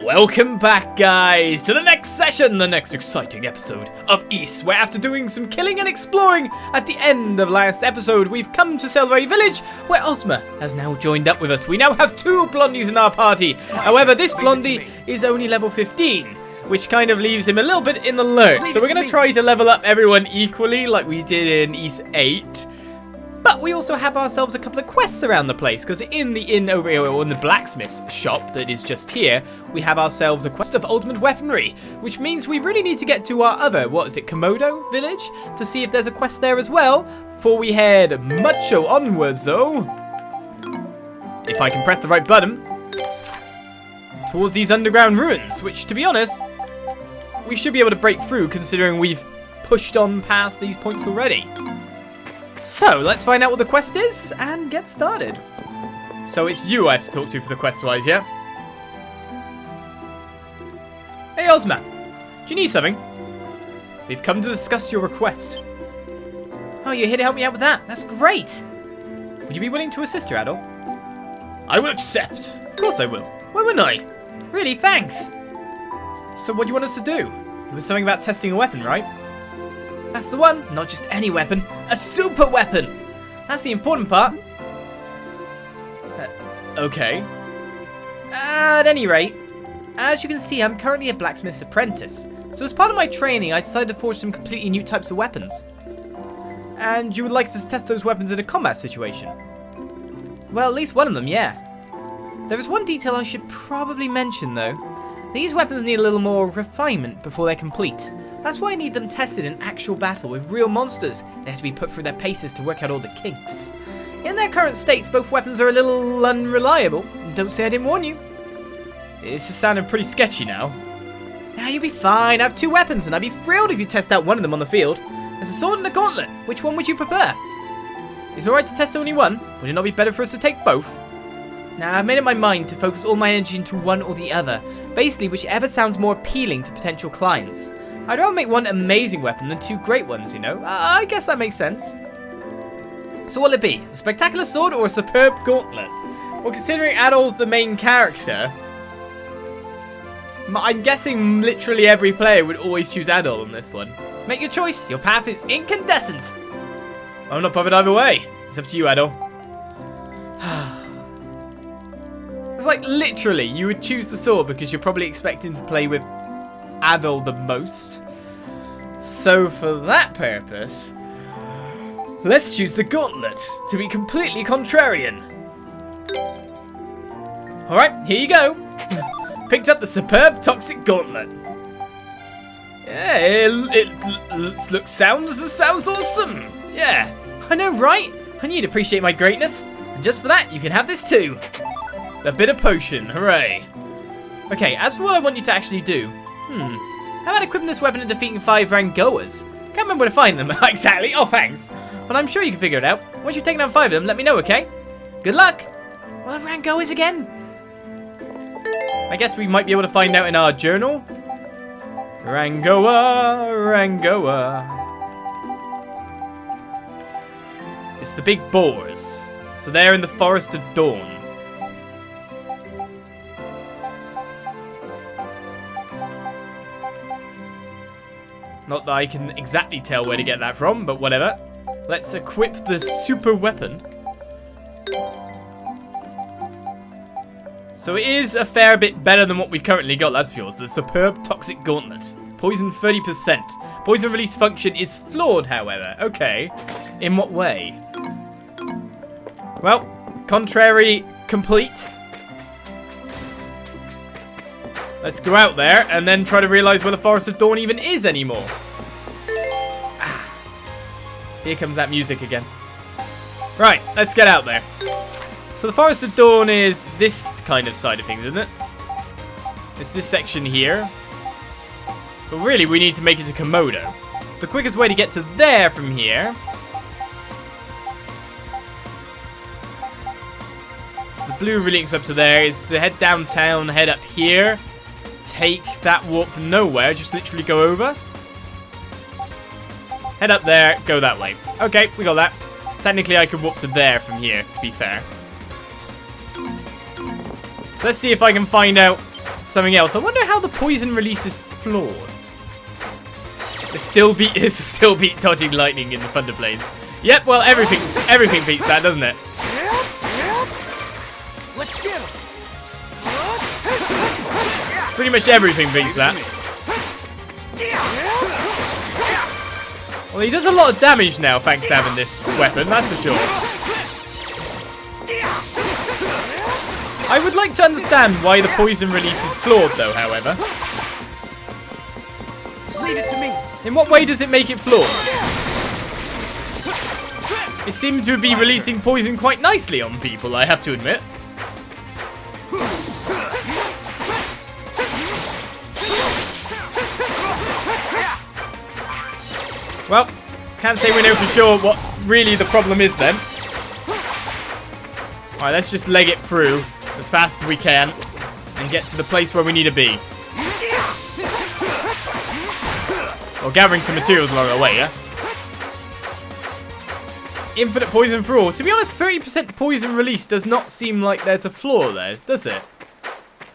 Welcome back, guys, to the next session, the next exciting episode of East, where after doing some killing and exploring at the end of last episode, we've come to Celceta village, where Ozma has now joined up with us. We now have two blondies in our party. However, this blondie is only level 15, which kind of leaves him a little bit in the lurch. So we're going to try to level up everyone equally, like we did in East 8. But we also have ourselves a couple of quests around the place, because in the inn over here, or in the blacksmith's shop that is just here, we have ourselves a quest of ultimate weaponry, which means we really need to get to our other, Komodo village, to see if there's a quest there as well, before we head mucho onwards, though. If I can press the right button, towards these underground ruins, which, to be honest, we should be able to break through, considering we've pushed on past these points already. So, let's find out what the quest is, and get started. So, it's you I have to talk to for the quest-wise, yeah? Hey, Ozma. Do you need something? We've come to discuss your request. Oh, you're here to help me out with that? That's great! Would you be willing to assist her, Adol? I will accept. Of course I will. Why wouldn't I? Really, thanks. So, what do you want us to do? It was something about testing a weapon, right? That's the one. Not just any weapon. A super weapon. That's the important part. Okay. At any rate, as you can see, I'm currently a blacksmith's apprentice. So as part of my training, I decided to forge some completely new types of weapons. And you would like to test those weapons in a combat situation? Well, at least one of them, yeah. There is one detail I should probably mention, though. These weapons need a little more refinement before they're complete. That's why I need them tested in actual battle with real monsters. They have to be put through their paces to work out all the kinks. In their current states, both weapons are a little unreliable. Don't say I didn't warn you. It's just sounding pretty sketchy now. Now you'll be fine. I have two weapons, and I'd be thrilled if you test out one of them on the field. There's a sword and a gauntlet. Which one would you prefer? It's alright to test only one. Would it not be better for us to take both? Now, I've made up my mind to focus all my energy into one or the other. Basically, whichever sounds more appealing to potential clients. I'd rather make one amazing weapon than two great ones, you know? I guess that makes sense. So what'll it be? A spectacular sword or a superb gauntlet? Well, considering Adol's the main character, I'm guessing literally every player would always choose Adol on this one. Make your choice. Your path is incandescent. I'm not bothered either way. It's up to you, Adol. It's like literally you would choose the sword because you're probably expecting to play with Adol the most. So for that purpose, let's choose the gauntlet to be completely contrarian. Alright, here you go. Picked up the superb toxic gauntlet. Yeah, it looks sounds awesome. Yeah, I know, right? I need to appreciate my greatness. And just for that, you can have this too. The bitter potion, hooray. Okay, as for what I want you to actually do, how about equipping this weapon and defeating 5 Rangoas? Can't remember where to find them exactly. Oh, thanks. But I'm sure you can figure it out. Once you've taken down 5 of them, let me know, okay? Good luck. What are Rangoas again? I guess we might be able to find out in our journal. Rangoa, Rangoa. It's the big boars. So they're in the Forest of Dawn. Not that I can exactly tell where to get that from, but whatever. Let's equip the super weapon. So it is a fair bit better than what we currently got, that's for sure. The superb toxic gauntlet. Poison 30%. Poison release function is flawed, however. Okay. In what way? Well, contrary complete. Let's go out there and then try to realize where the Forest of Dawn even is anymore. Here comes that music again. Right, let's get out there. So the Forest of Dawn is this kind of side of things, isn't it? It's this section here. But really, we need to make it to Komodo. So the quickest way to get to there from here. So the blue links up to there is to head downtown, head up here. Take that warp nowhere, just literally go over. Head up there, go that way. Okay, we got that. Technically, I could warp to there from here, to be fair. So let's see if I can find out something else. I wonder how the poison release is flawed. It's still beat dodging lightning in the Thunder Blades. Yep, well everything beats that, doesn't it? Let's get him. Pretty much everything beats that. Well, he does a lot of damage now thanks to having this weapon, that's for sure. I would like to understand why the poison release is flawed though, however. Leave it to me. In what way does it make it flawed? It seemed to be releasing poison quite nicely on people, I have to admit. Well, can't say we know for sure what really the problem is then. Alright, let's just leg it through as fast as we can and get to the place where we need to be. Or gathering some materials along the way, yeah? Infinite poison for all. To be honest, 30% poison release does not seem like there's a flaw there, does it?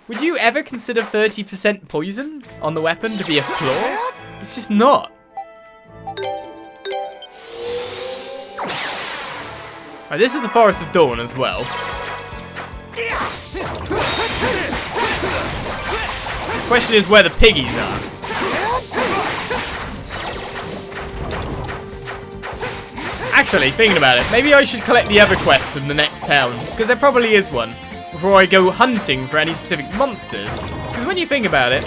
Would you ever consider 30% poison on the weapon to be a flaw? It's just not. Right, this is the Forest of Dawn as well. The question is where the piggies are. Actually, thinking about it, maybe I should collect the other quests from the next town, because there probably is one, before I go hunting for any specific monsters. Because when you think about it,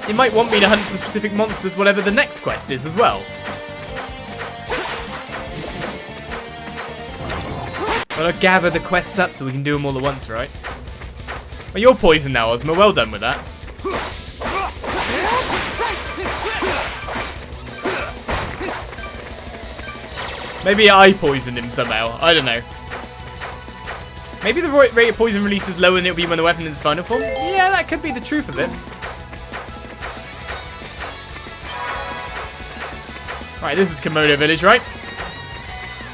it might want me to hunt for specific monsters, whatever the next quest is as well. But I'll gather the quests up so we can do them all at once, right? Well, you're poisoned now, Ozma. Well done with that. Maybe I poisoned him somehow. I don't know. Maybe the rate of poison release is lower than it'll be when the weapon is its final form. Yeah, that could be the truth of it. Right, this is Komodo Village, right?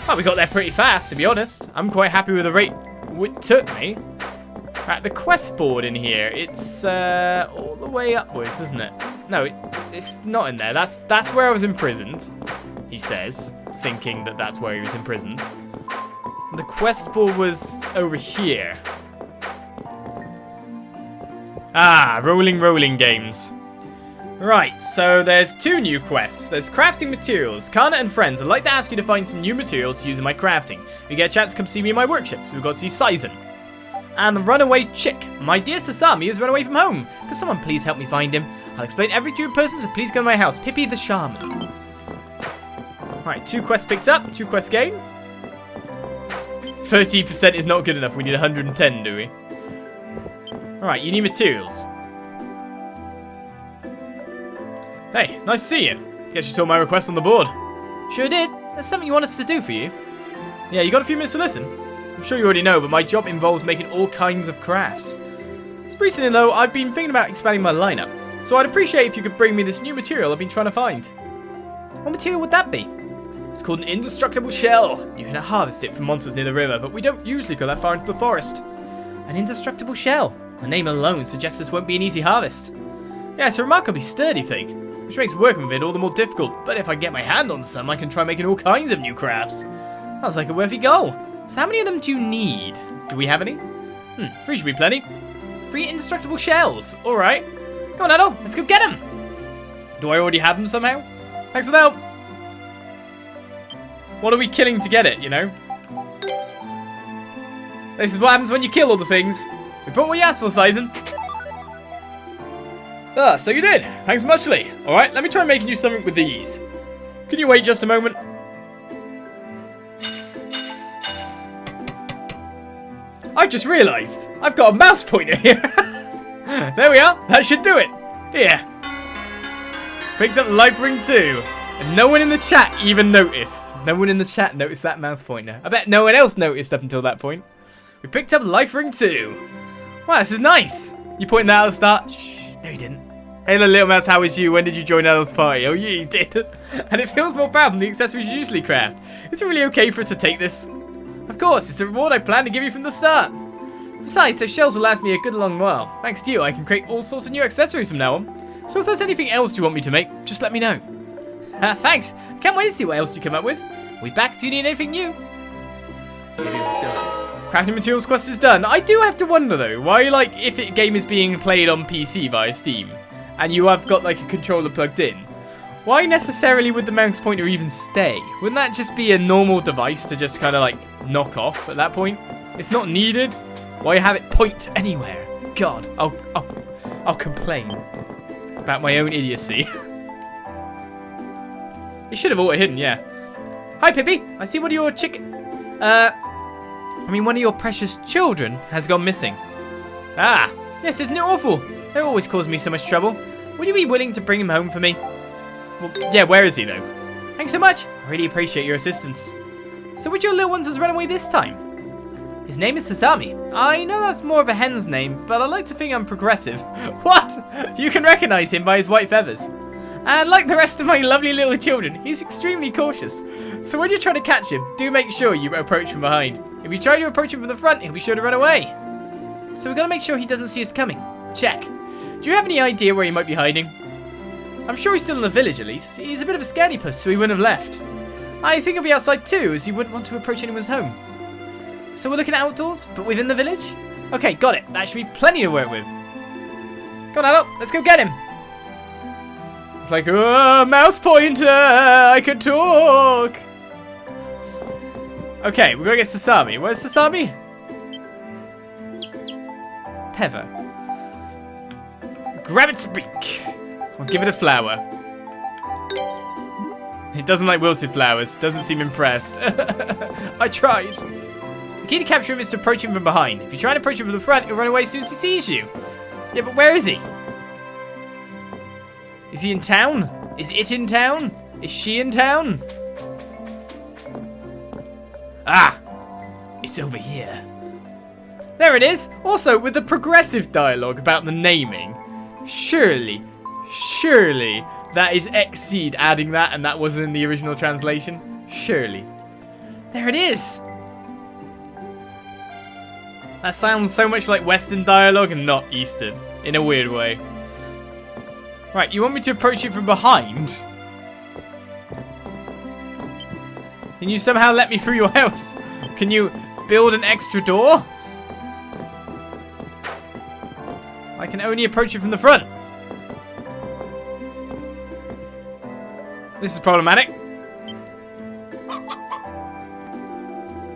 Well, we got there pretty fast, to be honest. I'm quite happy with the rate it took me. Right, the quest board in here, it's all the way upwards, isn't it? No, it's not in there. That's where I was imprisoned, he says, thinking that that's where he was imprisoned. The quest board was over here. Ah, rolling games. Right, so there's 2 new quests. There's crafting materials. Kana and friends, I'd like to ask you to find some new materials to use in my crafting. If you get a chance, come see me in my workshop. We've got to see Sizen. And the runaway chick. My dear Sasami has run away from home. Could someone please help me find him? I'll explain everything to you in person, so please come to my house. Pippi the Shaman. Right, 2 quests picked up. 2 quests gained. 30% is not good enough. We need 110, do we? Alright, you need materials. Hey, nice to see you. Guess you saw my request on the board. Sure did. There's something you want us to do for you. Yeah, you got a few minutes to listen? I'm sure you already know, but my job involves making all kinds of crafts. Recently though, I've been thinking about expanding my lineup, so I'd appreciate if you could bring me this new material I've been trying to find. What material would that be? It's called an indestructible shell. You can harvest it from monsters near the river, but we don't usually go that far into the forest. An indestructible shell. The name alone suggests this won't be an easy harvest. Yeah, it's a remarkably sturdy thing, which makes working with it all the more difficult, but if I get my hand on some, I can try making all kinds of new crafts. Sounds like a worthy goal. So how many of them do you need? Do we have any? 3 should be plenty. 3 indestructible shells. Alright. Come on, Adol, let's go get them. Do I already have them somehow? Thanks for the help. What are we killing to get it, you know? This is what happens when you kill all the things. We brought what you asked for, Sizen. Ah, so you did. Thanks muchly. Alright, let me try making you something with these. Can you wait just a moment? I just realised I've got a mouse pointer here. There we are. That should do it. Here. Picked up Life Ring 2. And no one in the chat even noticed. No one in the chat noticed that mouse pointer. I bet no one else noticed up until that point. We picked up Life Ring 2. Wow, this is nice. You pointing that out at the start? Shh. No, you didn't. Hey, little mouse, how is you? When did you join Adol's party? Oh, yeah, you did. And it feels more proud than the accessories you usually craft. Is it really okay for us to take this? Of course, it's a reward I planned to give you from the start. Besides, those shells will last me a good long while. Thanks to you, I can create all sorts of new accessories from now on. So if there's anything else you want me to make, just let me know. Thanks. I can't wait to see what else you come up with. We'll be back if you need anything new. It is done. Crafting materials quest is done. I do have to wonder though, why like if a game is being played on PC via Steam, and you have got like a controller plugged in, why necessarily would the mouse pointer even stay? Wouldn't that just be a normal device to just kind of like knock off at that point? It's not needed. Why have it point anywhere? God, I'll complain about my own idiocy. It should have auto hidden, yeah. Hi Pippi, I see one of your one of your precious children has gone missing. Ah, yes, isn't it awful? They always cause me so much trouble. Would you be willing to bring him home for me? Well, yeah, where is he though? Thanks so much. I really appreciate your assistance. So which of your little ones has run away this time? His name is Sasami. I know that's more of a hen's name, but I like to think I'm progressive. What? You can recognize him by his white feathers. And like the rest of my lovely little children, he's extremely cautious. So when you're trying to catch him, do make sure you approach from behind. If you try to approach him from the front, he'll be sure to run away. So we've got to make sure he doesn't see us coming. Check. Do you have any idea where he might be hiding? I'm sure he's still in the village at least. He's a bit of a scaredy puss, so he wouldn't have left. I think he'll be outside too, as he wouldn't want to approach anyone's home. So we're looking at outdoors, but within the village? Okay, got it. That should be plenty to work with. Come on, Adol. Let's go get him. It's like, oh, mouse pointer, I can talk. Okay, we're going to get Sasami. Where's Sasami? Teva. Grab its beak. I'll give it a flower. It doesn't like wilted flowers. Doesn't seem impressed. I tried. The key to capture him is to approach him from behind. If you try and approach him from the front, he'll run away as soon as he sees you. Yeah, but where is he? Is he in town? Is it in town? Is she in town? Ah! It's over here. There it is! Also, with the progressive dialogue about the naming. Surely that is Xseed adding that and that wasn't in the original translation. Surely. There it is! That sounds so much like Western dialogue and not Eastern, in a weird way. Right, you want me to approach you from behind? Can you somehow let me through your house? Can you build an extra door? I can only approach you from the front. This is problematic.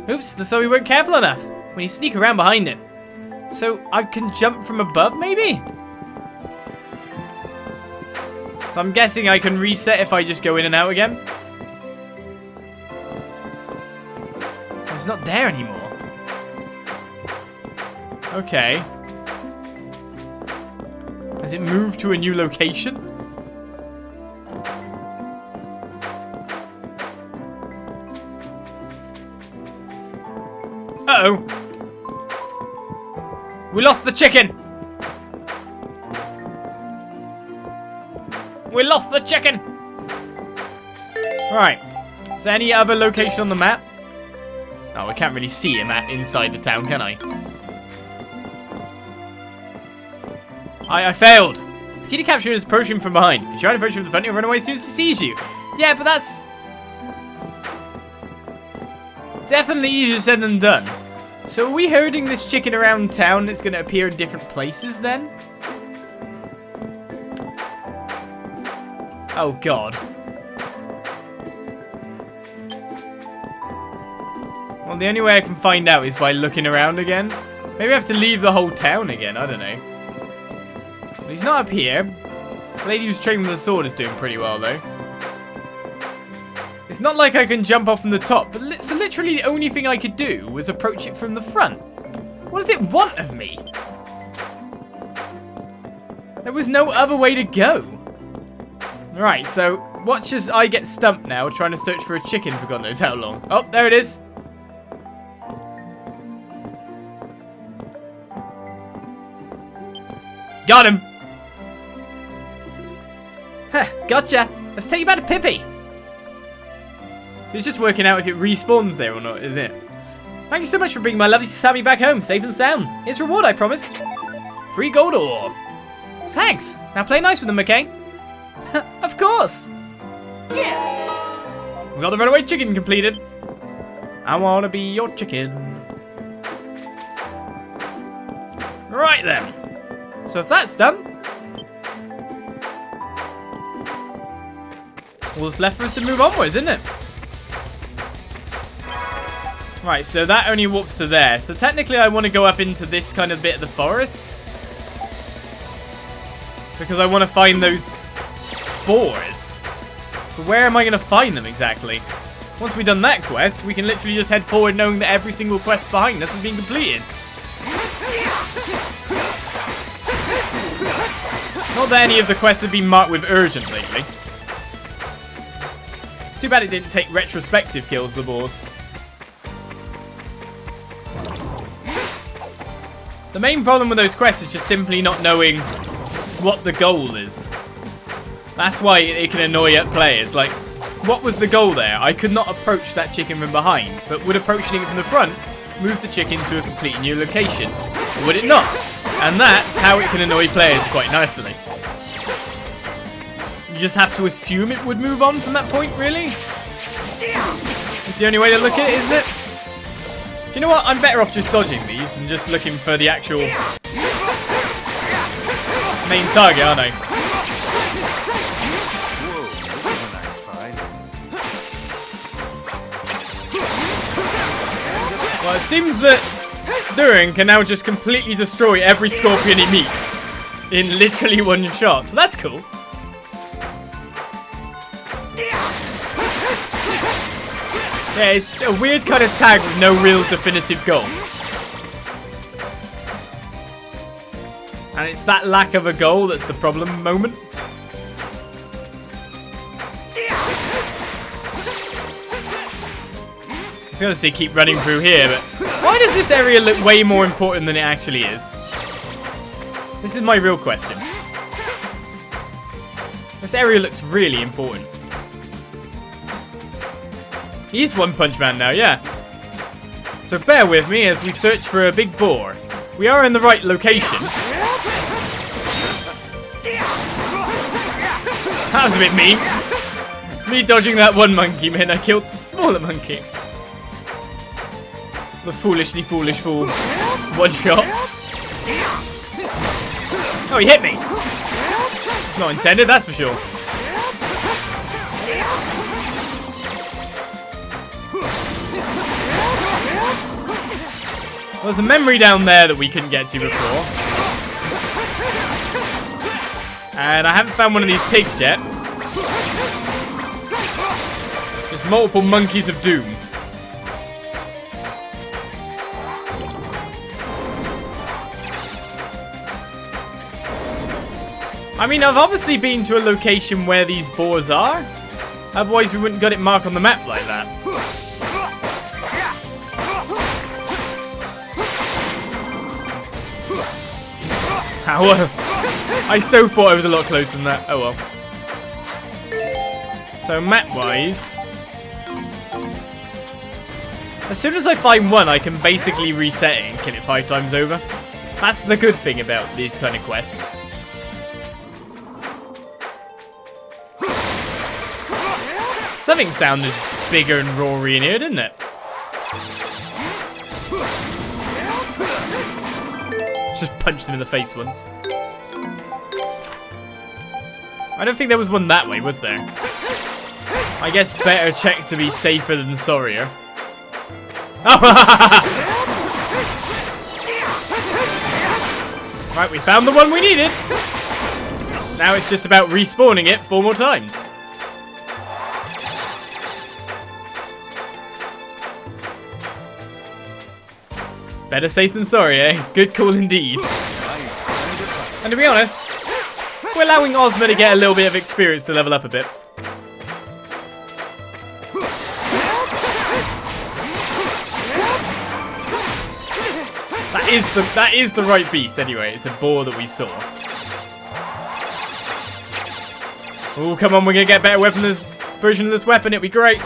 Oops, so we weren't careful enough. When you sneak around behind it. So I can jump from above, maybe? So I'm guessing I can reset if I just go in and out again. It's not there anymore. Okay. Has it moved to a new location? Uh-oh. We lost the chicken. We lost the chicken. Right. Is there any other location on the map? Oh, I can't really see a map inside the town, can I? I failed. The key to capture is approaching from behind. If you try to approach him from the front, he'll run away as soon as he sees you. Yeah, but that's definitely easier said than done. So are we herding this chicken around town that's going to appear in different places then? Oh god. Well, the only way I can find out is by looking around again. Maybe I have to leave the whole town again, I don't know. Well, he's not up here. The lady who's training with the sword is doing pretty well though. It's not like I can jump off from the top, but so literally the only thing I could do was approach it from the front. What does it want of me? There was no other way to go. Right, so watch as I get stumped now trying to search for a chicken for God knows how long. Oh, there it is. Got him. Huh, gotcha. Let's take you back to Pippi. It's just working out if it respawns there or not, is it? Thank you so much for bringing my lovely Sammy back home, safe and sound. Here's reward, I promised. Free gold ore. Thanks. Now play nice with them, McCain. Of course. Yeah. We got the runaway chicken completed. I want to be your chicken. Right then. So if that's done, all that's left for us to move onwards, isn't it? Right, so that only warps to there. So technically I want to go up into this kind of bit of the forest, because I want to find those boars. But where am I going to find them exactly? Once we've done that quest, we can literally just head forward knowing that every single quest behind us has been completed. Not that any of the quests have been marked with urgent lately. Too bad it didn't take retrospective kills, the boars. The main problem with those quests is just simply not knowing what the goal is. That's why it can annoy players. Like, what was the goal there? I could not approach that chicken from behind, but would approaching it from the front move the chicken to a completely new location? Or would it not? And that's how it can annoy players quite nicely. You just have to assume it would move on from that point, really? It's the only way to look at it, isn't it? Do you know what? I'm better off just dodging these and just looking for the actual main target, aren't I? Well, it seems that Durin can now just completely destroy every scorpion he meets in literally one shot. So that's cool. Yeah, it's a weird kind of tag with no real definitive goal. And it's that lack of a goal that's the problem moment. I was going to say keep running through here, but why does this area look way more important than it actually is? This is my real question. This area looks really important. He is One Punch Man now, yeah. So bear with me as we search for a big boar. We are in the right location. That was a bit mean. Me dodging that one monkey meant I killed the smaller monkey. The foolishly foolish fool. One shot. Oh, he hit me. Not intended, that's for sure. There's a memory down there that we couldn't get to before. And I haven't found one of these pigs yet. There's multiple monkeys of doom. I mean, I've obviously been to a location where these boars are. Otherwise, we wouldn't got it marked on the map like that. Ow. I so thought I was a lot closer than that. Oh well. So map-wise, as soon as I find one, I can basically reset it and kill it 5 times over. That's the good thing about these kind of quests. Something sounded bigger and roary in here, didn't it? Just punch them in the face once. I don't think there was one that way, was there? I guess better check to be safer than sorrier. Right, we found the one we needed. Now it's just about respawning it 4 more times. Better safe than sorry, eh? Good call indeed. And to be honest, we're allowing Ozma to get a little bit of experience to level up a bit. That is the right beast anyway. It's a boar that we saw. Oh, come on, we're gonna get a better version of this weapon. It'd be great.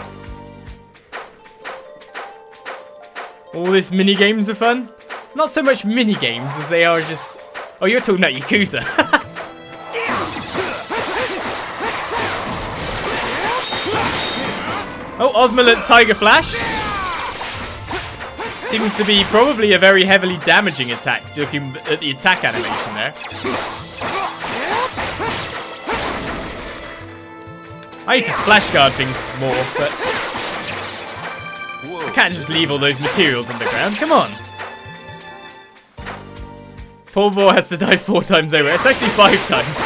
All this mini games are fun. Not so much mini games as they are just. Oh, you're talking about Yakuza. Oh, Osmolet Tiger Flash. Seems to be probably a very heavily damaging attack, looking at the attack animation there. I need to flash guard things more, but I can't just leave all those materials on the ground. Come on. Poor boar has to die 4 times over. It's actually 5 times.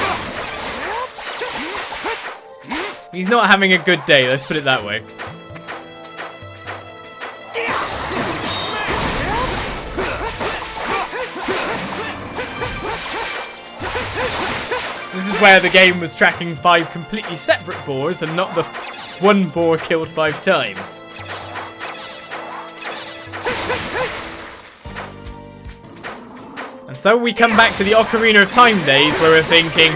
He's not having a good day, let's put it that way. This is where the game was tracking 5 completely separate boars and not the 1 boar killed 5 times. And so we come back to the Ocarina of Time days where we're thinking,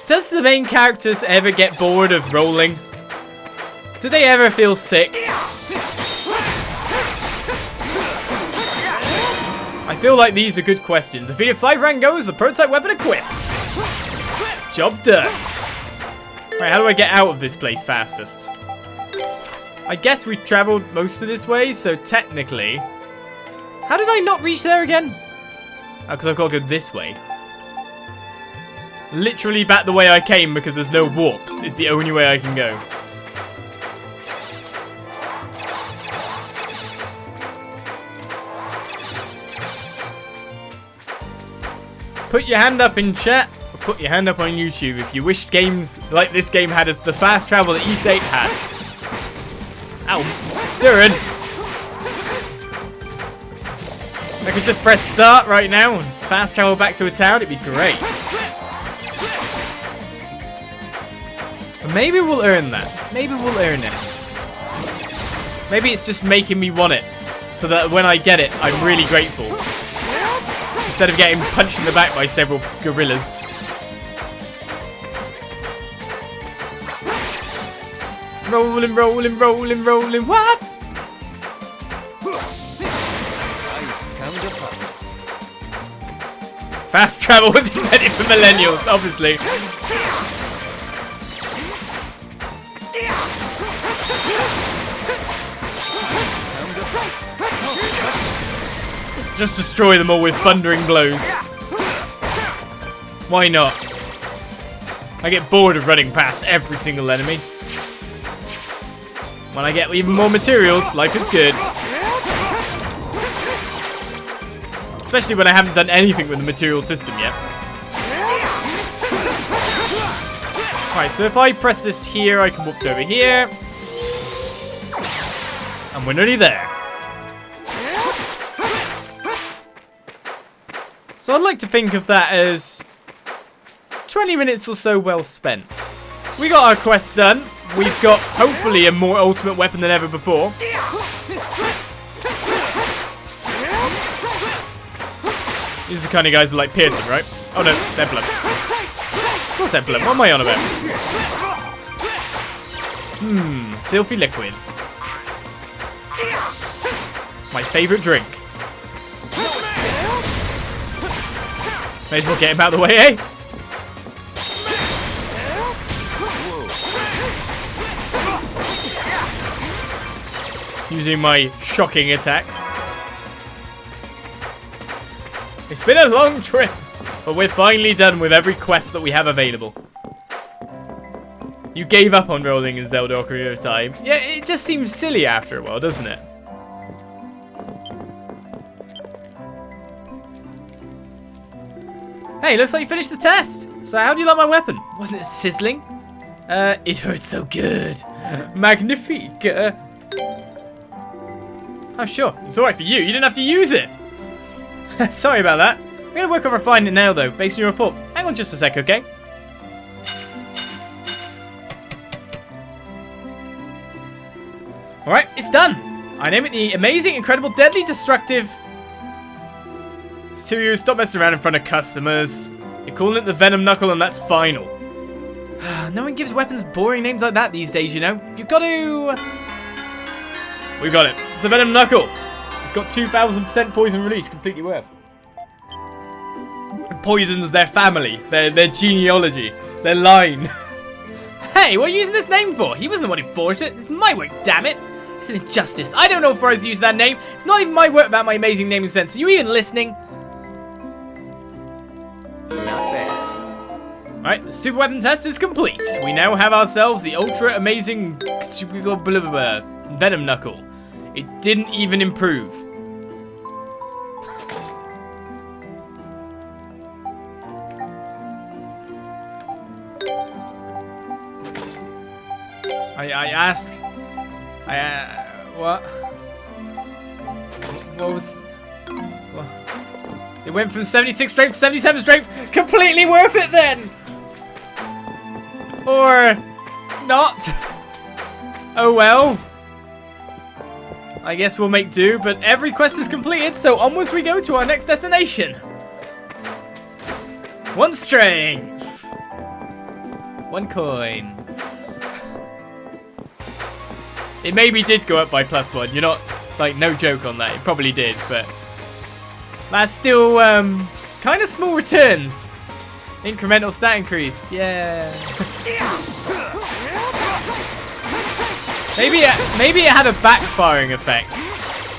does the main characters ever get bored of rolling? Do they ever feel sick? I feel like these are good questions. Defeated 5 Rangos, the prototype weapon equipped. Job done. Right, how do I get out of this place fastest? I guess we travelled most of this way, so technically... How did I not reach there again? Oh, because I've got to go this way. Literally back the way I came because there's no warps. Is the only way I can go. Put your hand up in chat, or put your hand up on YouTube if you wish games like this game had the fast travel that East 8 had. Ow, Durin! I could just press start right now and fast travel back to a town, it'd be great. But maybe we'll earn that. Maybe we'll earn it. Maybe it's just making me want it, so that when I get it, I'm really grateful. Instead of getting punched in the back by several gorillas. Rolling, rolling, rolling, rolling, what? Fast travel was invented for millennials, obviously. Just destroy them all with thundering blows. Why not? I get bored of running past every single enemy. When I get even more materials, life is good. Especially when I haven't done anything with the material system yet. Alright, so if I press this here, I can walk to over here. And we're nearly there. So I'd like to think of that as 20 minutes or so well spent. We got our quest done. We've got, hopefully, a more ultimate weapon than ever before. These are the kind of guys that like piercing, right? Oh no, they're blood. Of course they're blood. What am I on about? Filthy liquid. My favourite drink. May as well get him out of the way, eh? Using my shocking attacks. It's been a long trip, but we're finally done with every quest that we have available. You gave up on rolling in Zelda Ocarina of Time. Yeah, it just seems silly after a while, doesn't it? Hey, looks like you finished the test. So how do you like my weapon? Wasn't it sizzling? It hurts so good. Magnifique. Oh, sure. It's alright for you. You didn't have to use it. Sorry about that. I'm going to work on refining it now, though, based on your report. Hang on just a sec, okay? Alright, it's done. I name it the Amazing, Incredible, Deadly, Destructive... Serious, stop messing around in front of customers. You're calling it the Venom Knuckle and that's final. No one gives weapons boring names like that these days, you know. You've got to... We got it. The Venom Knuckle. got 2,000% poison release, completely worth. Poisons their family, their genealogy, their line. Hey, what are you using this name for? He wasn't the one who forged it. It's my work, damn it. It's an injustice. I don't know if I was to use that name. It's not even my work about my amazing naming sense. Are you even listening? Not bad. Alright, the super weapon test is complete. We now have ourselves the ultra amazing Venom Knuckle. It didn't even improve. I asked. What? What was? What? It went from 76 strength to 77 strength. Completely worth it then. Or not. Oh well. I guess we'll make do, but every quest is completed, so onwards we go to our next destination. 1 strength. 1 coin. It maybe did go up by +1. You're not, like, no joke on that. It probably did, but that's still kind of small returns. Incremental stat increase. Yeah. Maybe it had a backfiring effect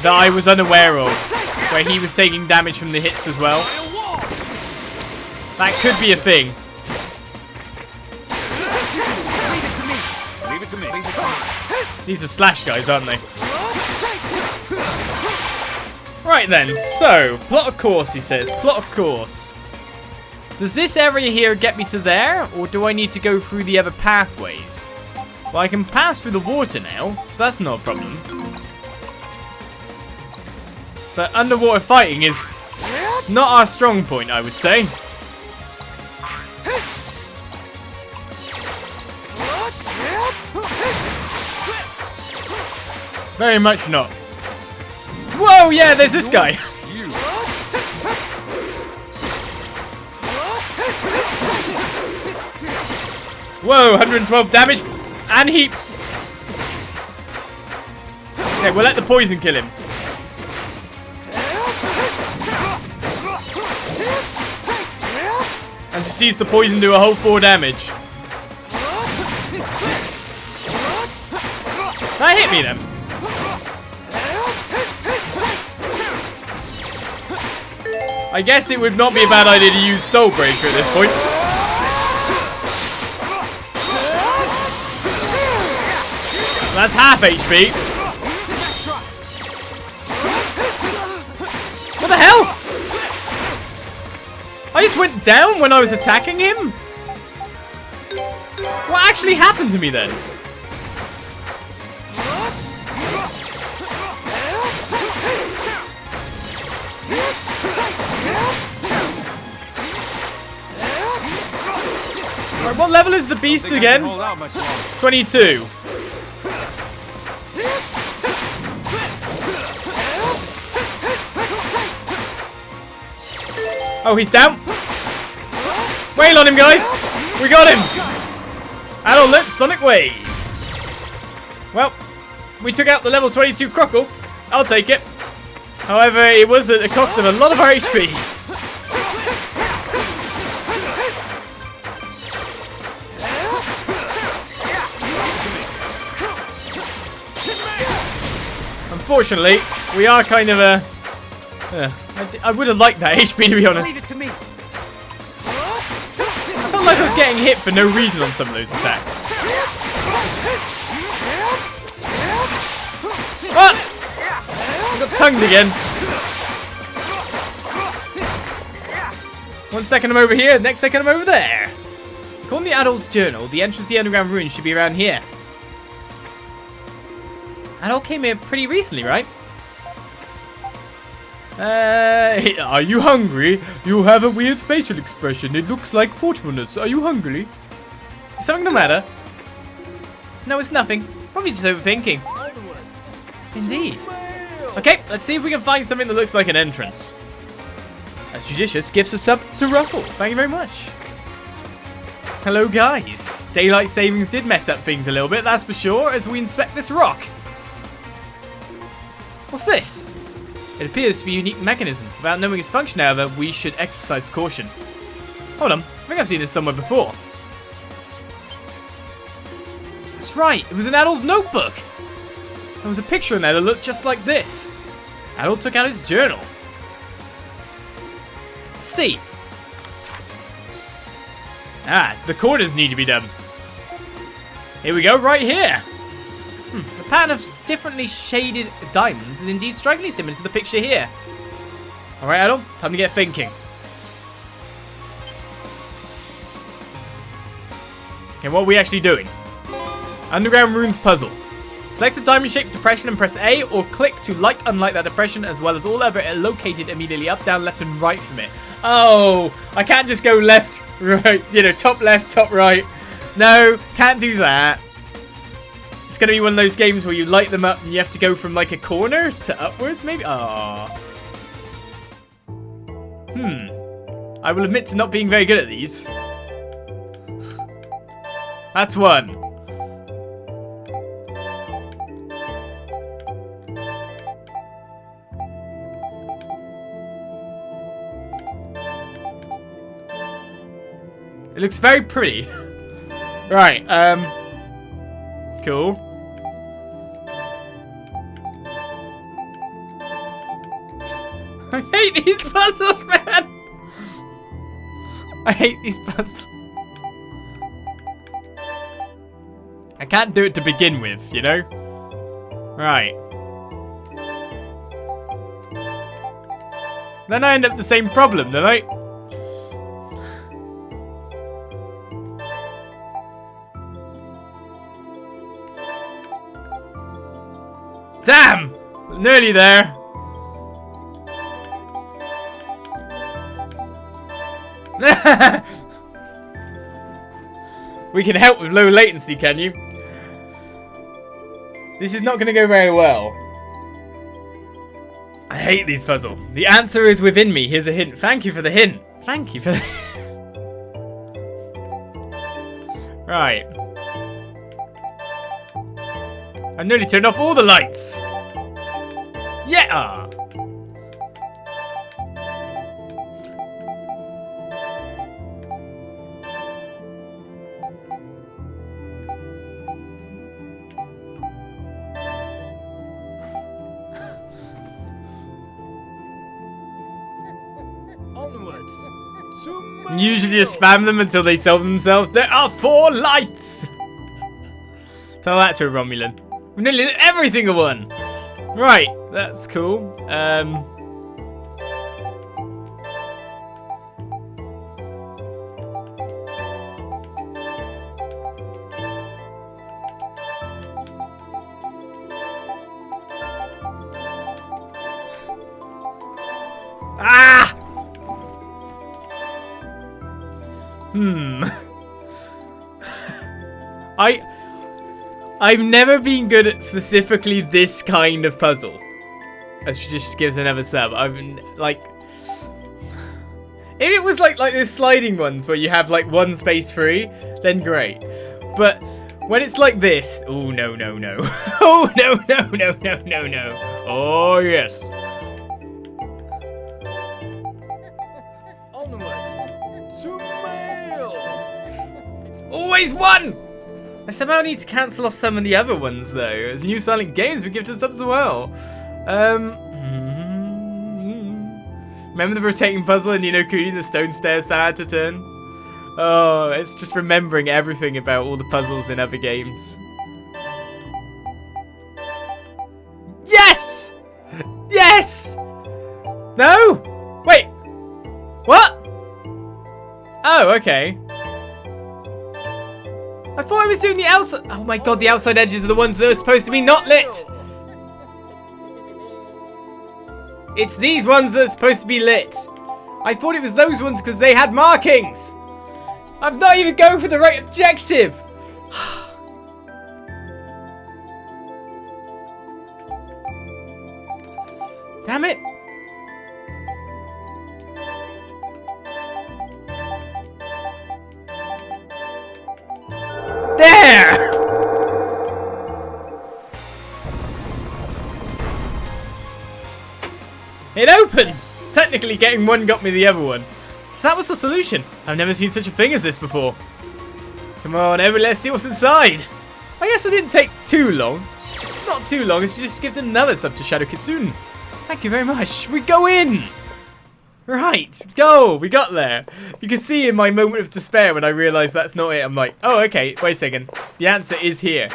that I was unaware of, where he was taking damage from the hits as well. That could be a thing. Leave it to me. These are slash guys, aren't they? Right then, so, plot of course, he says. Plot of course. Does this area here get me to there, or do I need to go through the other pathways? Well, I can pass through the water now, so that's not a problem. But underwater fighting is not our strong point, I would say. Very much not. Whoa, yeah, there's this guy. Whoa, 112 damage. And he... Okay, we'll let the poison kill him. As he sees the poison do a whole 4 damage. That hit me then. I guess it would not be a bad idea to use Soul Breaker at this point. That's half HP. What the hell? I just went down when I was attacking him? What actually happened to me then? Right, what level is the beast again? 22. Oh, he's down. Wail on him, guys. We got him. Adol, look, Sonic Wave. Well, we took out the level 22 Crockle. I'll take it. However, it was at the cost of a lot of our HP. Unfortunately, we are kind of a... I would have liked that HP, to be honest. Leave it to me. I felt like I was getting hit for no reason on some of those attacks. What? I got tongued again. 1 second I'm over here, next second I'm over there. According to the Adol's journal, the entrance to the underground ruins should be around here. Adol came here pretty recently, right? Are you hungry? You have a weird facial expression. It looks like thoughtfulness. Are you hungry? Is something the matter? No, it's nothing. Probably just overthinking. Indeed. Okay, let's see if we can find something that looks like an entrance. As Judicious gives us up to Ruffle. Thank you very much. Hello, guys. Daylight savings did mess up things a little bit, that's for sure, as we inspect this rock. What's this? It appears to be a unique mechanism. Without knowing its function, however, we should exercise caution. Hold on, I think I've seen this somewhere before. That's right, it was in Adol's notebook. There was a picture in there that looked just like this. Adol took out his journal. See. Ah, the corners need to be done. Here we go, right here. The pattern of differently shaded diamonds is indeed strikingly similar to the picture here. Alright, Adol, time to get thinking. Okay, what are we actually doing? Underground Runes puzzle. Select a diamond-shaped depression and press A, or click to like unlike that depression, as well as all other located immediately up, down, left, and right from it. Oh, I can't just go left, right, you know, top left, top right. No, can't do that. It's going to be one of those games where you light them up and you have to go from like a corner to upwards, maybe? Ah. I will admit to not being very good at these. That's one. It looks very pretty. Right, cool. I hate these puzzles, man! I hate these puzzles. I can't do it to begin with, you know? Right. Then I end up the same problem, don't I? Damn! Nearly there. We can help with low latency, can you? This is not going to go very well. I hate these puzzles. The answer is within me. Here's a hint. Thank you for the hint. Thank you for the... Right. I nearly turned off all the lights. Yeah. Onwards. Usually just spam them until they solve themselves. There are 4 lights. Tell that to a Romulan. We nearly did every single one. Right, that's cool. Ah! I've never been good at specifically this kind of puzzle. That just gives another sub. I've been like, if it was like those sliding ones where you have like one space free, then great. But when it's like this, oh no no no, oh no no no no no no, oh yes. Onwards. To mail. It's always one. I somehow need to cancel off some of the other ones though, as new silent games we give to subs as well. Remember the rotating puzzle in Ni no Kuni, the stone stairs I had to turn? Oh, it's just remembering everything about all the puzzles in other games. Yes! Yes! No? Wait. What? Oh, okay. I thought I was doing the outside. Oh my god, the outside edges are the ones that are supposed to be not lit. It's these ones that are supposed to be lit. I thought it was those ones because they had markings. I'm not even going for the right objective. Damn it. There! luckily getting one got me the other one. So that was the solution. I've never seen such a thing as this before. Come on, everyone, let's see what's inside. I guess it didn't take too long. Not too long, it's just given another sub to Shadow Kitsune. Thank you very much. We go in. Right, go. We got there. You can see in my moment of despair when I realised that's not it. I'm like, oh, okay, wait a second. The answer is here.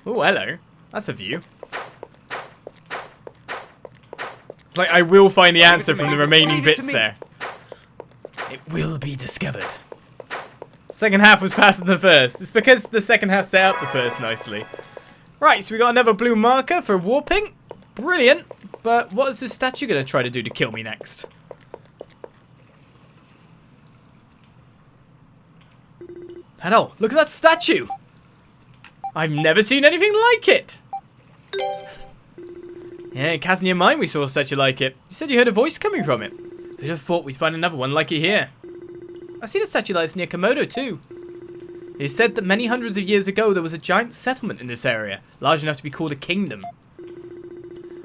Oh, hello. That's a view. It's like I will find the answer from the remaining bits there. It will be discovered. Second half was faster than the first. It's because the second half set up the first nicely. Right, so we got another blue marker for warping. Brilliant. But what is this statue going to try to do to kill me next? Adol, look at that statue. I've never seen anything like it. Yeah, it has in your mind we saw a statue like it. You said you heard a voice coming from it. Who'd have thought we'd find another one like it here? I've seen a statue like this near Komodo too. It is said that many hundreds of years ago there was a giant settlement in this area, large enough to be called a kingdom.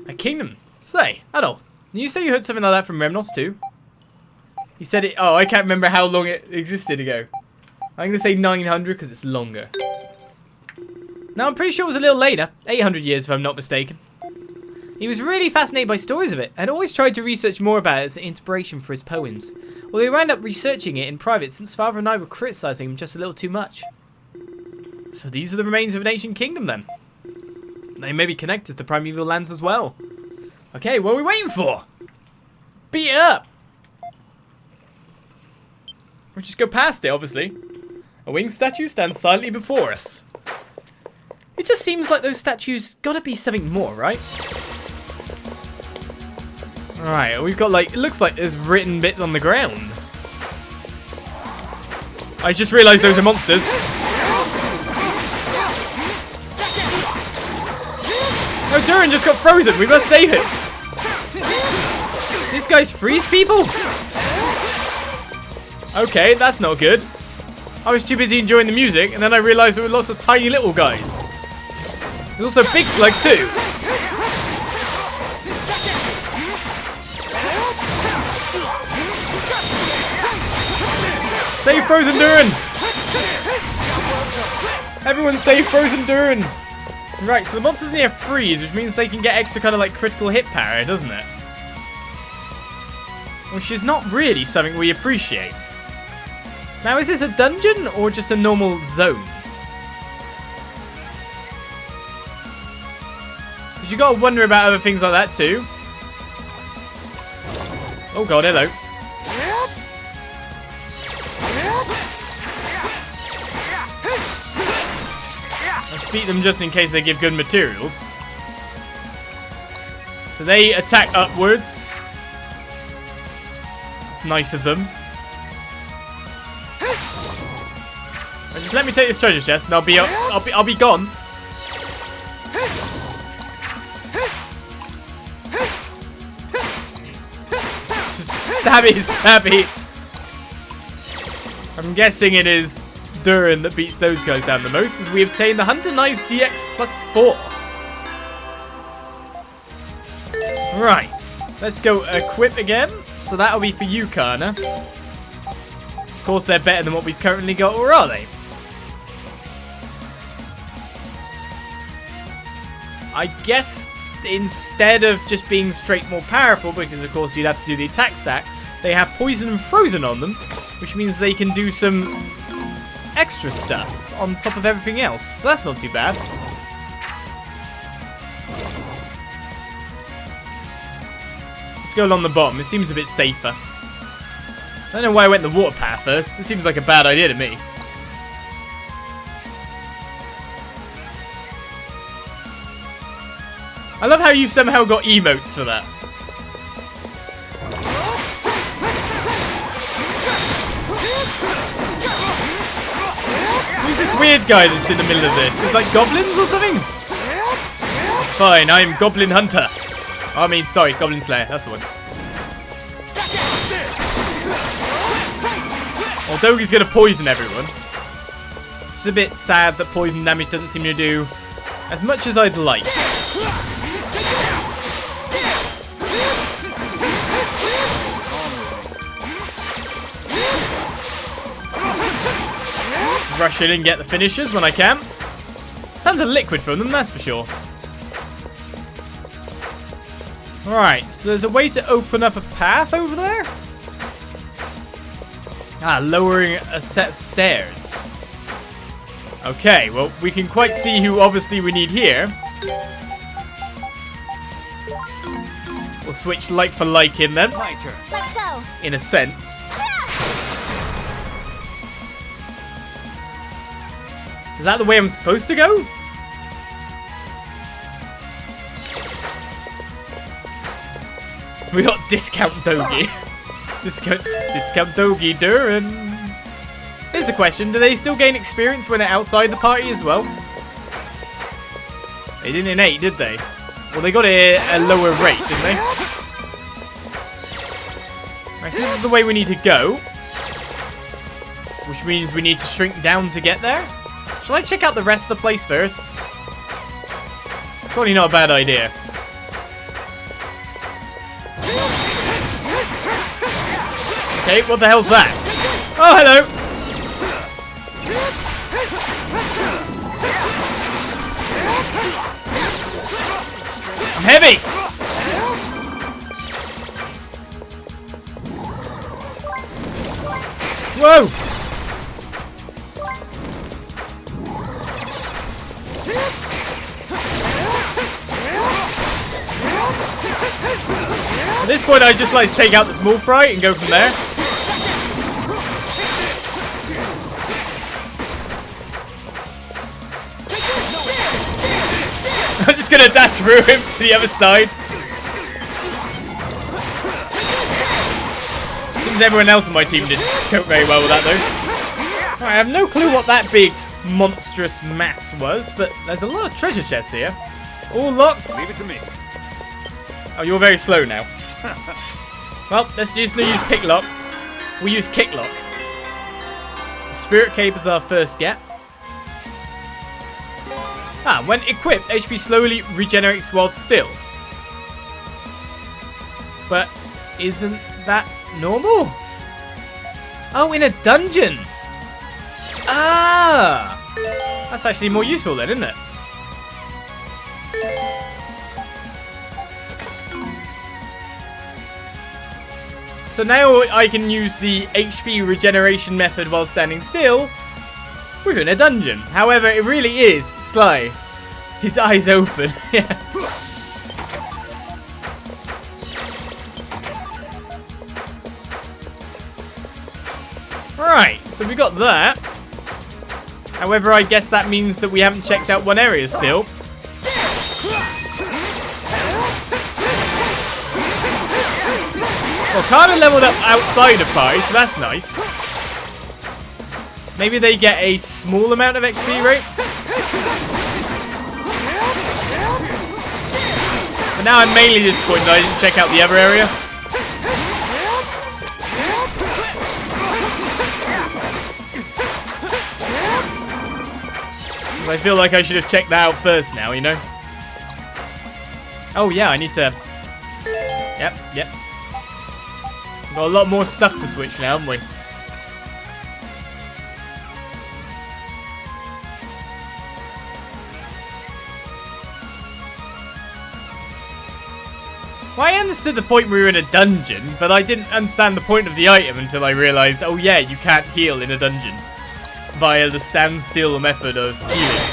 A kingdom? Say, Adol, did you say you heard something like that from Remnos too? He said it. Oh, I can't remember how long it existed ago. I'm going to say 900 because it's longer. Now, I'm pretty sure it was a little later. 800 years if I'm not mistaken. He was really fascinated by stories of it and always tried to research more about it as an inspiration for his poems. Although he wound up researching it in private since Father and I were criticising him just a little too much. So these are the remains of an ancient kingdom then. They may be connected to Primeval lands as well. Okay, what are we waiting for? Beat it up! We'll just go past it, obviously. A winged statue stands silently before us. It just seems like those statues gotta be something more, right? Alright, we've got like, it looks like there's written bits on the ground. I just realised those are monsters. Oh, Durin just got frozen. We must save him. These guys freeze people? Okay, that's not good. I was too busy enjoying the music, and then I realised there were lots of tiny little guys. There's also big slugs too. Save Frozen Durin! Everyone save Frozen Durin! Right, so the monsters near freeze, which means they can get extra kind of like critical hit power, doesn't it? Which is not really something we appreciate. Now, is this a dungeon or just a normal zone? Because you gotta wonder about other things like that too. Oh god, hello. Let's beat them just in case they give good materials. So they attack upwards. It's nice of them. Just let me take this treasure chest and I'll be gone. Just stabby. I'm guessing it is Durin that beats those guys down the most as we obtain the Hunter Knives DX +4. Right, let's go equip again. So that'll be for you, Kana. Of course, they're better than what we've currently got, or are they? I guess instead of just being straight more powerful, because of course you'd have to do the attack stack, they have poison and frozen on them, which means they can do some extra stuff on top of everything else. So that's not too bad. Let's go along the bottom. It seems a bit safer. I don't know why I went the water path first. It seems like a bad idea to me. I love how you've somehow got emotes for that. Who's this weird guy that's in the middle of this? It's like goblins or something? It's fine, I'm Goblin Hunter. I mean, sorry, Goblin Slayer. That's the one. Well, Dogi's going to poison everyone. It's a bit sad that poison damage doesn't seem to do as much as I'd like. rush in and get the finishers when I can. Tons of liquid from them, that's for sure. Alright, so there's a way to open up a path over there? Ah, lowering a set of stairs. Okay, well, we can quite see who obviously we need here. We'll switch like for like in then. My turn. Let's go. In a sense. Is that the way I'm supposed to go? We got discount Dogi. discount Dogi Durin. Here's the question, do they still gain experience when they're outside the party as well? They didn't in 8, did they? Well, they got it at a lower rate, didn't they? Right, so this is the way we need to go. Which means we need to shrink down to get there. Shall I check out the rest of the place first? It's probably not a bad idea. Okay, what the hell's that? Oh, hello! I'm heavy! Whoa! At this point, I'd just like to take out the small fry and go from there. I'm just gonna dash through him to the other side. Seems everyone else on my team did cope very well with that though. Alright, I have no clue what that big monstrous mass was, but there's a lot of treasure chests here. All locked. Leave it to me. Oh, you're very slow now. Well, let's just use picklock. We use kicklock. Spirit cape is our first get. Ah, when equipped, HP slowly regenerates while still. But isn't that normal? Oh, in a dungeon. Ah, that's actually more useful then, isn't it? So now I can use the HP regeneration method while standing still within a dungeon. However, it really is Sly. His eyes open. Yeah. Right, so we got that. However, I guess that means that we haven't checked out one area still. Well, Carter leveled up outside of party, so that's nice. Maybe they get a small amount of XP rate. But now I'm mainly disappointed I didn't check out the other area. I feel like I should have checked that out first now, you know? Oh yeah, I need to... Yep. We've got a lot more stuff to switch now, haven't we? Well, I understood the point we were in a dungeon, but I didn't understand the point of the item until I realised, oh yeah, you can't heal in a dungeon via the standstill method of healing.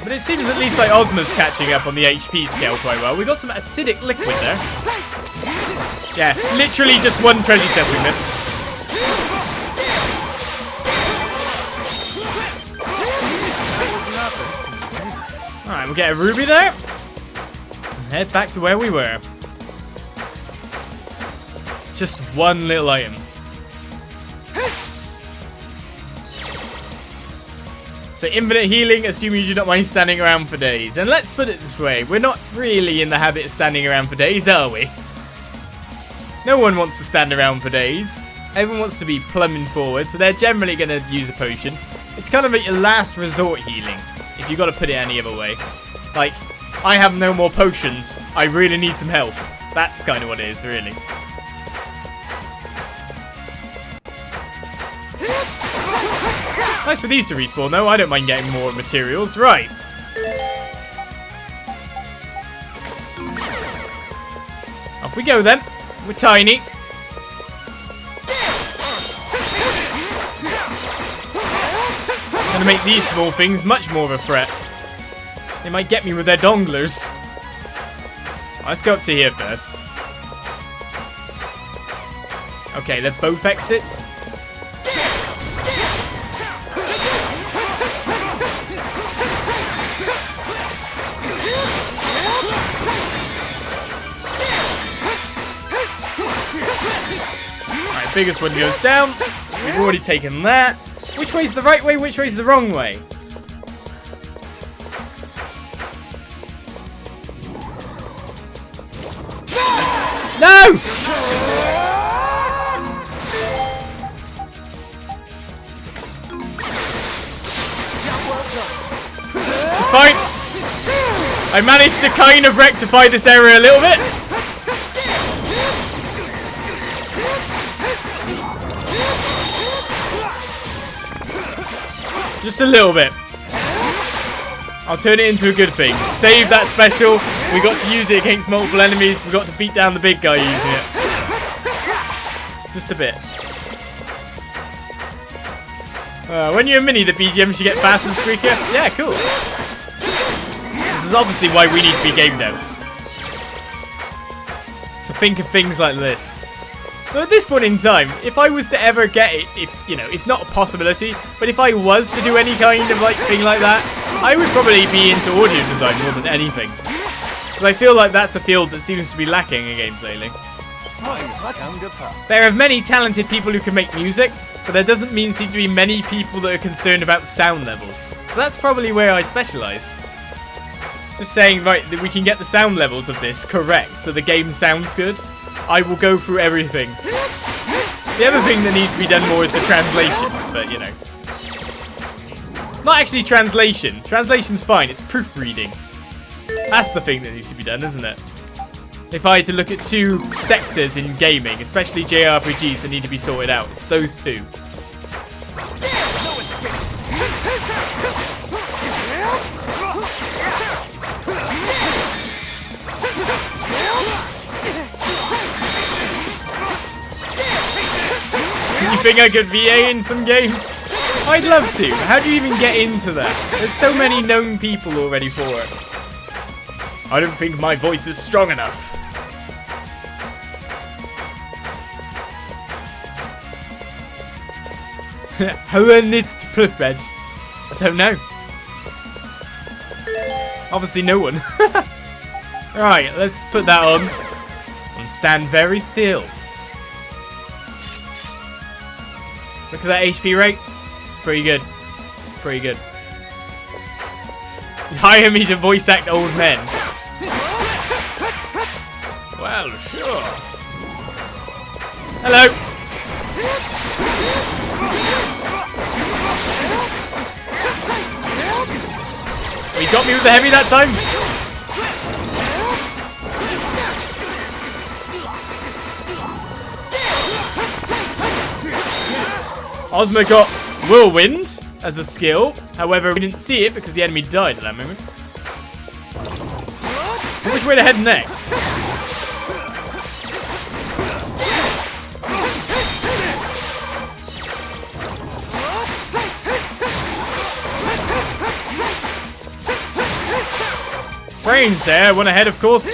But it seems at least like Ozma's catching up on the HP scale quite well. We got some acidic liquid there. Yeah, literally just one treasure chest we missed. Alright, we'll get a ruby there. And head back to where we were. Just one little item. So infinite healing, assuming you do not mind standing around for days. And let's put it this way, we're not really in the habit of standing around for days, are we? No one wants to stand around for days. Everyone wants to be plumbing forward, so they're generally going to use a potion. It's kind of like your last resort healing, if you've got to put it any other way. Like, I have no more potions. I really need some help. That's kind of what it is, really. Nice for these to respawn, though. I don't mind getting more materials. Right. Off we go, then. We're tiny. Gonna make these small things much more of a threat. They might get me with their donglers. Let's go up to here first. Okay, they're both exits. Alright, biggest one goes down. We've already taken that. Which way's the right way? Which way's the wrong way? No! It's fine. I managed to kind of rectify this area a little bit. Just a little bit. I'll turn it into a good thing. Save that special. We got to use it against multiple enemies. We got to beat down the big guy using it. Just a bit. When you're a mini, the BGM should get fast and squeaker. Yeah, cool. This is obviously why we need to be game devs. To think of things like this. But at this point in time, if I was to ever get it, it's not a possibility, but if I was to do any kind of thing like that, I would probably be into audio design more than anything. Because I feel like that's a field that seems to be lacking in games lately. There are many talented people who can make music, but there doesn't seem to be many people that are concerned about sound levels. So that's probably where I'd specialise. Just saying, right, that we can get the sound levels of this correct, so the game sounds good. I will go through everything. The other thing that needs to be done more is the translation, but not actually translation. Translation's fine, it's proofreading. That's the thing that needs to be done, isn't it? If I had to look at two sectors in gaming, especially JRPGs that need to be sorted out, it's those two. You think I could VA in some games? I'd love to. How do you even get into that? There's so many known people already for it. I don't think my voice is strong enough. Who needs to proofread? I don't know. Obviously no one. Right, let's put that on. And stand very still. Look at that HP rate. It's pretty good. Pretty good. Hire me to voice act old men. Well, sure. Hello. You got me with the heavy that time? Ozma got Whirlwind as a skill. However, we didn't see it because the enemy died at that moment. So which way to head next? Brains there, one ahead of course.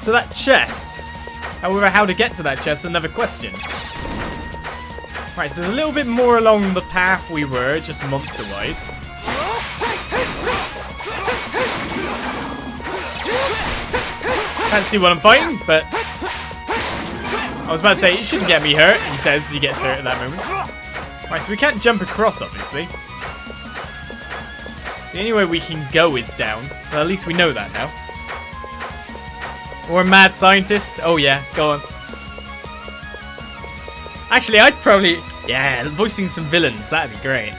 So that chest. However, how to get to that chest is another question. Right, so there's a little bit more along the path we were, just monster-wise. Can't see what I'm fighting, but I was about to say, it shouldn't get me hurt, he says he gets hurt at that moment. Right, so we can't jump across, obviously. The only way we can go is down. Well, at least we know that now. Or a mad scientist. Oh yeah, go on. Actually, I'd probably... Yeah, voicing some villains. That'd be great.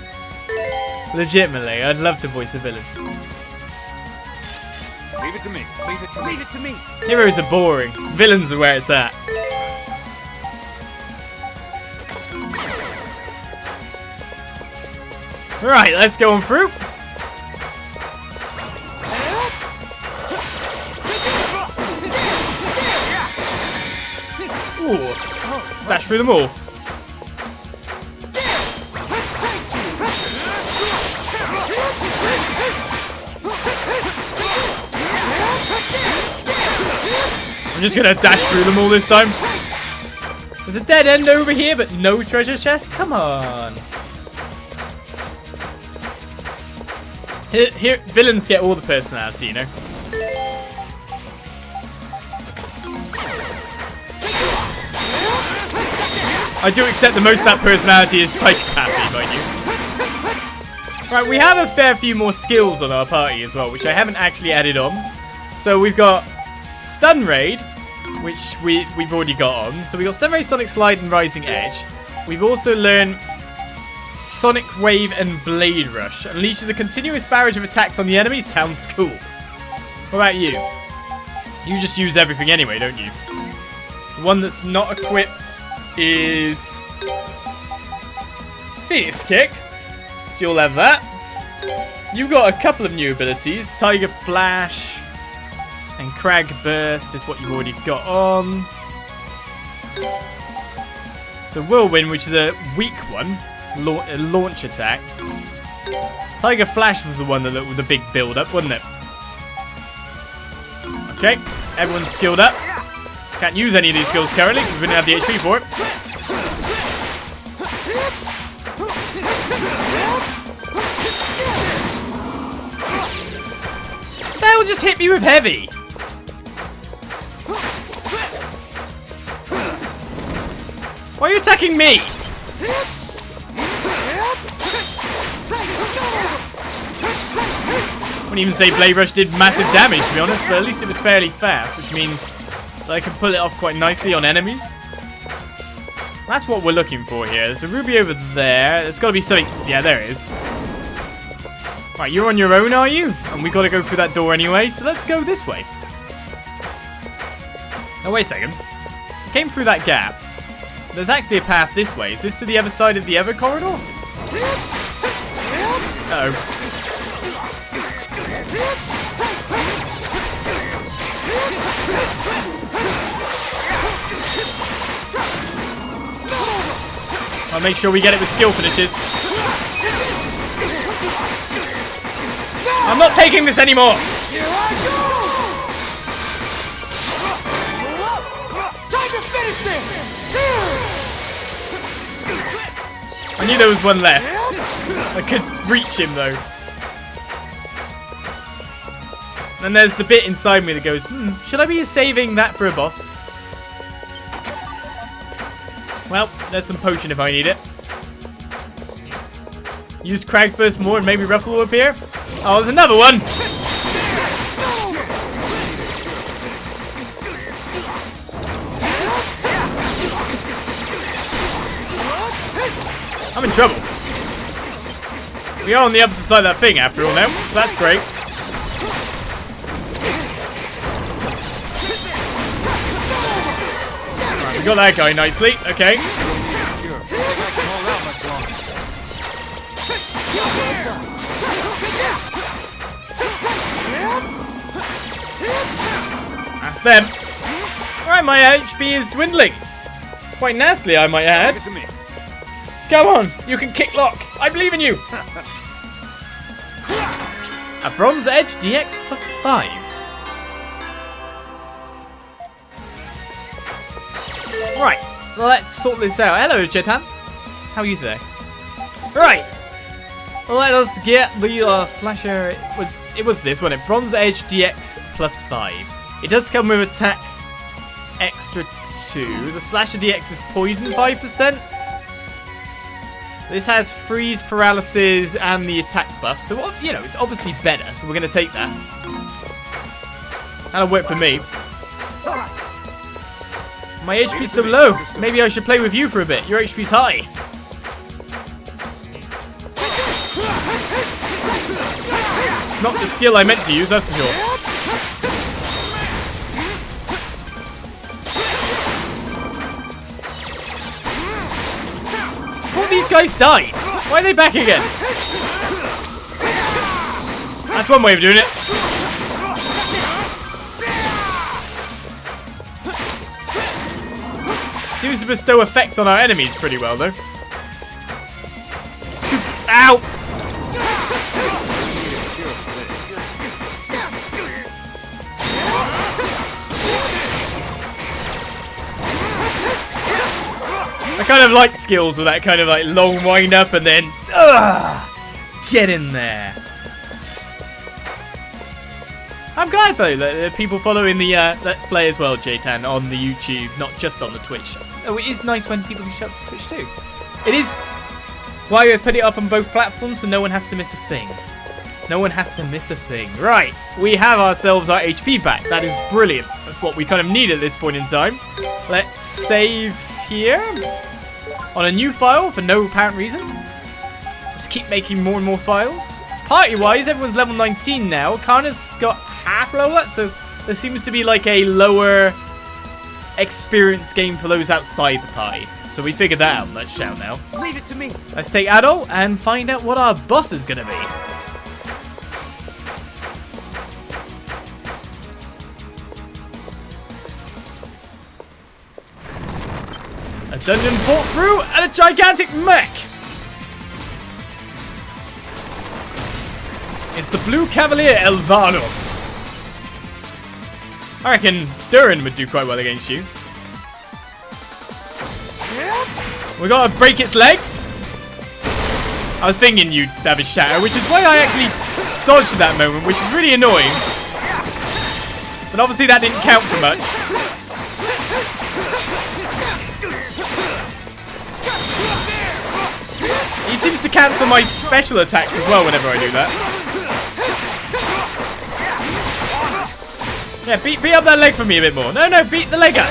Legitimately, I'd love to voice a villain. Leave it to me. Leave it to me. Leave it to me. Heroes are boring. Villains are where it's at. Right, let's go on through. Ooh. Dash through them all. I'm just gonna dash through them all this time. There's a dead end over here, but no treasure chest? Come on. Here, villains get all the personality, you know. I do accept that most of that personality is psychopathy, mind you. Right, we have a fair few more skills on our party as well, which I haven't actually added on. So we've got Stun Raid, which we've already got on. So we've got Stun Raid, Sonic Slide, and Rising Edge. We've also learned Sonic Wave and Blade Rush. Unleashes a continuous barrage of attacks on the enemy. Sounds cool. What about you? You just use everything anyway, don't you? The one that's not equipped is Phoenix Kick. So you'll have that. You've got a couple of new abilities. Tiger Flash and Crag Burst is what you've already got on. So Whirlwind, which is a weak one. A launch attack. Tiger Flash was the one that with the big build up, wasn't it? Okay, everyone's skilled up. Can't use any of these skills currently because we don't have the HP for it. That will just hit me with heavy. Why are you attacking me? I wouldn't even say Blade Rush did massive damage, to be honest, but at least it was fairly fast, which means that I can pull it off quite nicely on enemies. That's what we're looking for here. There's a ruby over there. There's got to be something. Yeah, there it is. Right, you're on your own, are you? And we got to go through that door anyway, so let's go this way. Oh, wait a second. I came through that gap. There's actually a path this way. Is this to the other side of the other corridor? Uh-oh. I'll make sure we get it with skill finishes. I'm not taking this anymore. Here I go! Time to finish this! I knew there was one left. I could reach him though. And there's the bit inside me that goes, should I be saving that for a boss? Well, there's some potion if I need it. Use Crag Burst more and maybe Ruffle will appear. Oh, there's another one! I'm in trouble. We are on the opposite side of that thing after all now, so that's great. Right, we got that guy nicely. Okay. That's them. Alright, my HP is dwindling. Quite nicely, I might add. Come on, you can kick lock. I believe in you. A Bronze Edge DX plus 5. Right, let's sort this out. Hello, Chetan. How are you today? Right, let us get the slasher. It was this, wasn't it? Bronze Edge DX plus 5. It does come with attack extra 2. The slasher DX is poison 5%. This has freeze, paralysis, and the attack buff. So, you know, it's obviously better. So we're going to take that. That'll work for me. My HP's so low. Maybe I should play with you for a bit. Your HP's high. Not the skill I meant to use, that's for sure. guys died. Why are they back again? That's one way of doing it. Seems to bestow effects on our enemies pretty well, though. Ow! I kind of like skills with that kind of like long wind up and then get in there. I'm glad though that there are people following the Let's Play as well, Jaytan, on the YouTube, not just on the Twitch. Oh, it is nice when people can show up to Twitch too. It is why we put it up on both platforms so no one has to miss a thing. No one has to miss a thing. Right, we have ourselves our HP back. That is brilliant. That's what we kind of need at this point in time. Let's save here on a new file for no apparent reason. Just keep making more and more files. Party-wise, everyone's level 19 now. Kana's got half level up, so there seems to be like a lower experience game for those outside the party. So we figured that out. Let's shout now. Leave it to me. Let's take Adol and find out what our boss is going to be. A dungeon fought through and a gigantic mech. It's the blue Cavalier Elvaron. I reckon Durin would do quite well against you. We gotta break its legs. I was thinking you'd have a shatter, which is why I actually dodged at that moment, which is really annoying. But obviously that didn't count for much. He seems to cancel my special attacks as well whenever I do that. Yeah, beat up that leg for me a bit more. No, beat the leg up.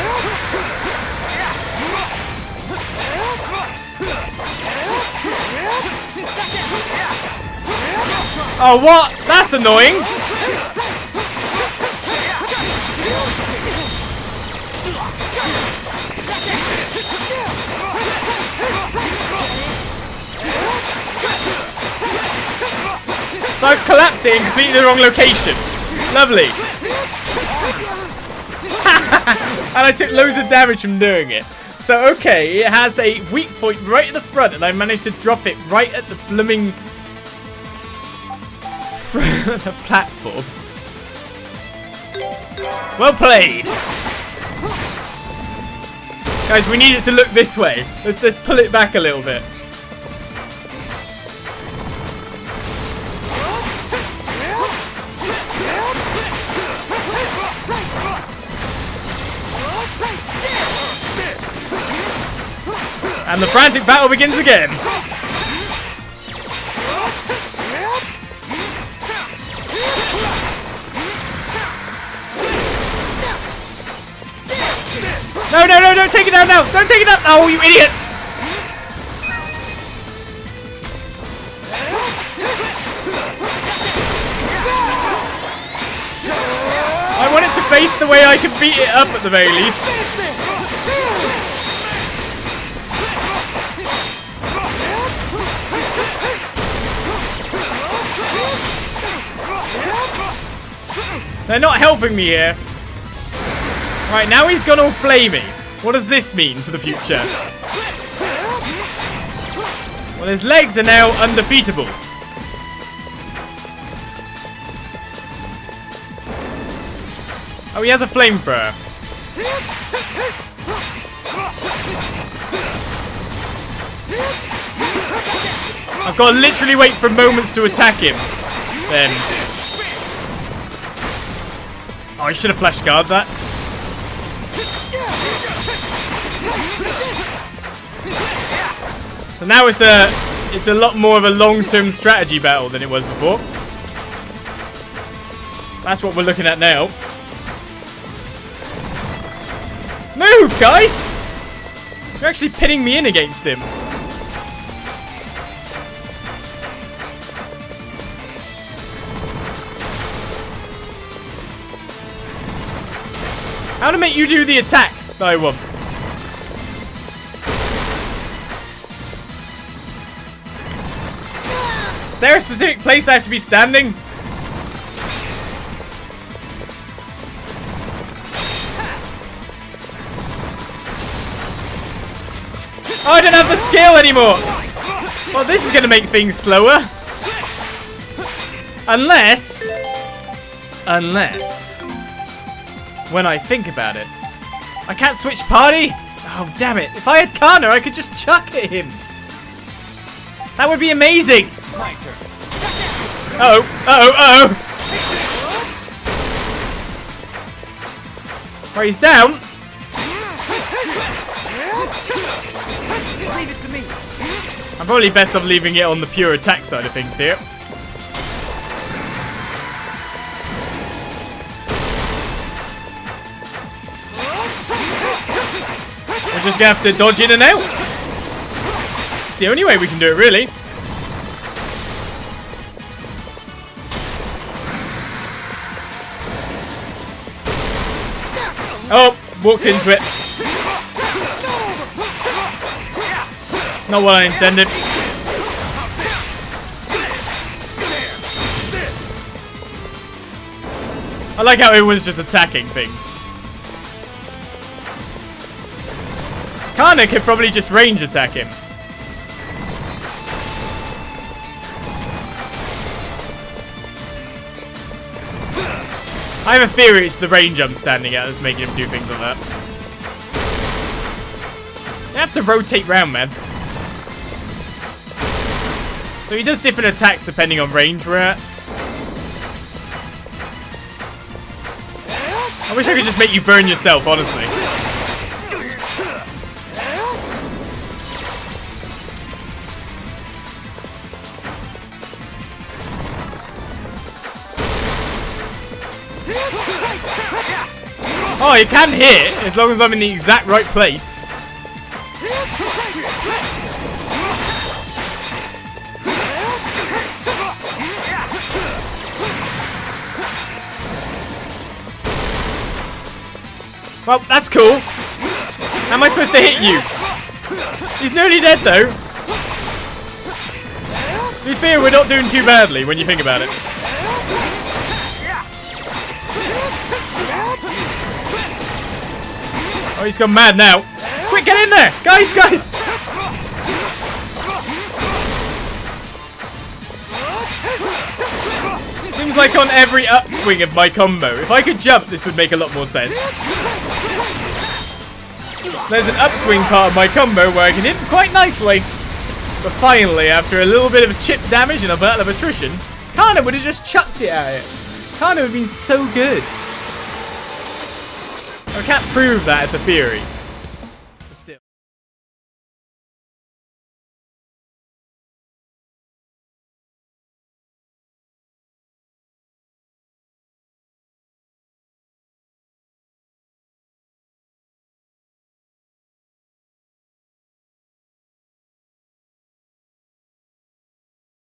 Oh, what? That's annoying. So I've collapsed it in completely the wrong location. Lovely. And I took loads of damage from doing it. So, okay, it has a weak point right at the front, and I managed to drop it right at the blooming front of the platform. Well played. Guys, we need it to look this way. Let's pull it back a little bit. And the frantic battle begins again. No, don't take it down now. Don't take it down. Oh, you idiots. I want it to face the way I can beat it up at the very least. They're not helping me here. Right, now he's gone all flamey. What does this mean for the future? Well, his legs are now undefeatable. Oh, he has a flamethrower. I've got to literally wait for moments to attack him. Then. Oh, I should have flash guarded that. So now it's a lot more of a long-term strategy battle than it was before. That's what we're looking at now. Move, guys! You're actually pinning me in against him. How to make you do the attack that I want. there a specific place I have to be standing? Oh, I don't have the skill anymore. Well, this is going to make things slower. Unless, when I think about it, I can't switch party? Oh, damn it. If I had Kana, I could just chuck at him. That would be amazing. My turn. Uh-oh, uh-oh, uh-oh. Right, he's down. Leave it to me. I'm probably best off leaving it on the pure attack side of things here. We're just gonna have to dodge in and out. It's the only way we can do it, really. Oh, walked into it. Not what I intended. I like how everyone's just attacking things. Kana could probably just range attack him. I have a theory it's the range I'm standing at that's making him do things like that. They have to rotate round, man. So he does different attacks depending on range we're at. I wish I could just make you burn yourself, honestly. Oh, you can hit as long as I'm in the exact right place. Well, that's cool. How am I supposed to hit you? He's nearly dead, though. To be fair, we're not doing too badly when you think about it. Oh, he's gone mad now. Quick, get in there! Guys, guys! Seems like on every upswing of my combo, if I could jump, this would make a lot more sense. There's an upswing part of my combo where I can hit quite nicely. But finally, after a little bit of chip damage and a battle of attrition, Kana would have just chucked it at it. Kana would have been so good. I can't prove that as a theory.